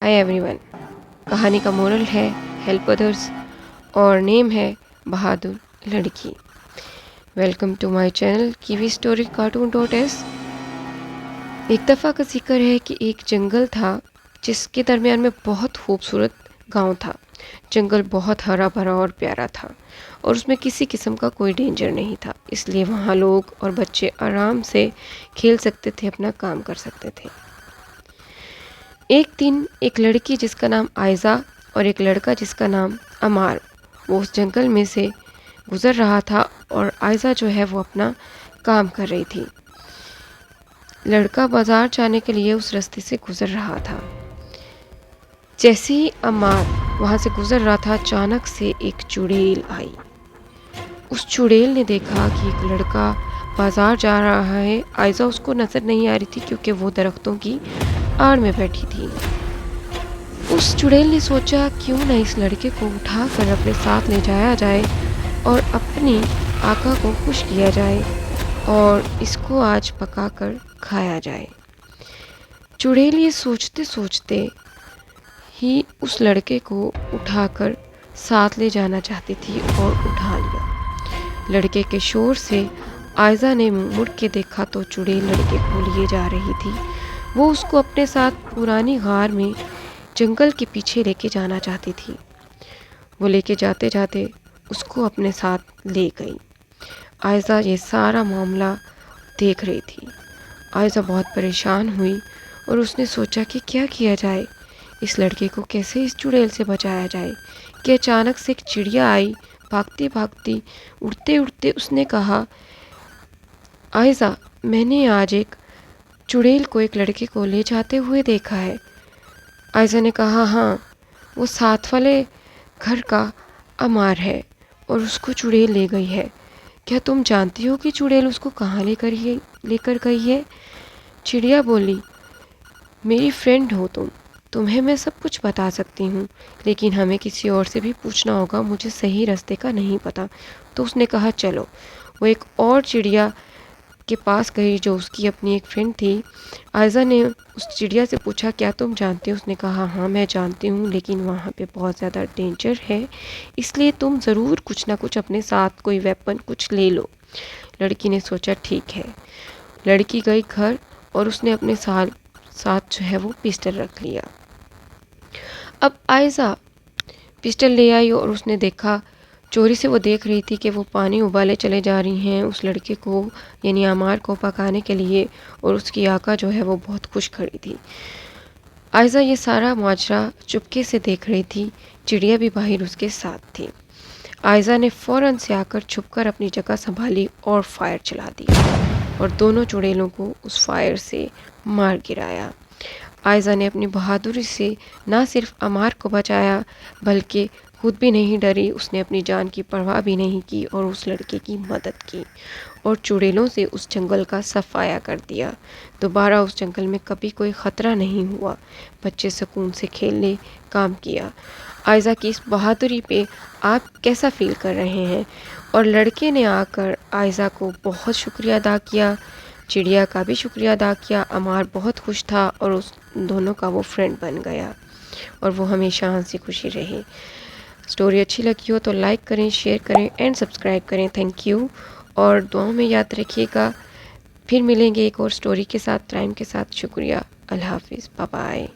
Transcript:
Hi everyone. कहानी का moral है हेल्प अदर्स और नेम है बहादुर लड़की। Welcome to my channel Kiwi story cartoon dot S. एक दफ़ा का जिक्र है कि एक जंगल था जिसके दरमियान में बहुत खूबसूरत गांव था। जंगल बहुत हरा भरा और प्यारा था और उसमें किसी किस्म का कोई डेंजर नहीं था, इसलिए वहाँ लोग और बच्चे आराम से खेल सकते थे, अपना काम कर सकते थे। एक दिन एक लड़की जिसका नाम आयज़ा और एक लड़का जिसका नाम अमार वो उस जंगल में से गुज़र रहा था और आयज़ा जो है वो अपना काम कर रही थी। लड़का बाज़ार जाने के लिए उस रास्ते से गुज़र रहा था। जैसे ही अमार वहाँ से गुज़र रहा था, अचानक से एक चुड़ैल आई। उस चुड़ैल ने देखा कि एक लड़का बाज़ार जा रहा है। आयज़ा उसको नज़र नहीं आ रही थी क्योंकि वो दरख्तों की आड़ में बैठी थी। उस चुड़ैल ने सोचा क्यों न इस लड़के को उठा कर अपने साथ ले जाया जाए और अपनी आका को खुश किया जाए और इसको आज पका कर खाया जाए। चुड़ैल ये सोचते सोचते ही उस लड़के को उठाकर साथ ले जाना चाहती थी और उठा लिया। लड़के के शोर से आयज़ा ने मुड़ के देखा तो चुड़ैल लड़के को लिए जा रही थी। वो उसको अपने साथ पुरानी गार में जंगल के पीछे लेके जाना चाहती थी। वो लेके जाते जाते उसको अपने साथ ले गई। आयज़ा ये सारा मामला देख रही थी। आयज़ा बहुत परेशान हुई और उसने सोचा कि क्या किया जाए, इस लड़के को कैसे इस चुड़ैल से बचाया जाए। कि अचानक से एक चिड़िया आई, भागती भागती उड़ते उड़ते उसने कहा, आयज़ा मैंने आज एक चुड़ैल को एक लड़के को ले जाते हुए देखा है। आयज़ा ने कहा, हाँ वो साथ वाले घर का अमार है और उसको चुड़ैल ले गई है। क्या तुम जानती हो कि चुड़ैल उसको कहाँ लेकर गई है? चिड़िया बोली, मेरी फ्रेंड हो तुम्हें मैं सब कुछ बता सकती हूँ, लेकिन हमें किसी और से भी पूछना होगा, मुझे सही रास्ते का नहीं पता। तो उसने कहा चलो। वो एक और चिड़िया के पास गई जो उसकी अपनी एक फ्रेंड थी। आयज़ा ने उस चिड़िया से पूछा, क्या तुम जानती हो? उसने कहा, हाँ मैं जानती हूँ, लेकिन वहाँ पे बहुत ज़्यादा डेंजर है, इसलिए तुम ज़रूर कुछ ना कुछ अपने साथ कोई वेपन कुछ ले लो। लड़की ने सोचा ठीक है। लड़की गई घर और उसने अपने साथ जो है वो पिस्टल रख लिया। अब आयज़ा पिस्टल ले आई और उसने देखा, चोरी से वो देख रही थी कि वो पानी उबाले चले जा रही हैं उस लड़के को यानी अमार को पकाने के लिए, और उसकी आका जो है वो बहुत खुश खड़ी थी। आयज़ा ये सारा माजरा चुपके से देख रही थी। चिड़िया भी बाहर उसके साथ थी। आयज़ा ने फ़ौरन से आकर छुपकर अपनी जगह संभाली और फायर चला दिया और दोनों चुड़ैलों को उस फायर से मार गिराया। आयज़ा ने अपनी बहादुरी से ना सिर्फ अमार को बचाया बल्कि खुद भी नहीं डरी। उसने अपनी जान की परवाह भी नहीं की और उस लड़के की मदद की और चुड़ैलों से उस जंगल का सफाया कर दिया। दोबारा उस जंगल में कभी कोई ख़तरा नहीं हुआ। बच्चे सुकून से खेलने काम किया। आयज़ा की इस बहादुरी पे आप कैसा फ़ील कर रहे हैं? और लड़के ने आकर आयज़ा को बहुत शुक्रिया अदा किया, चिड़िया का भी शुक्रिया अदा किया। अमार बहुत खुश था और उस दोनों का वो फ्रेंड बन गया और वो हमेशा हंसी खुशी रहे। स्टोरी अच्छी लगी हो तो लाइक करें, शेयर करें एंड सब्सक्राइब करें। थैंक यू और दुआओं में याद रखिएगा। फिर मिलेंगे एक और स्टोरी के साथ, टाइम के साथ। शुक्रिया। अल्लाह हाफिज़। Bye bye.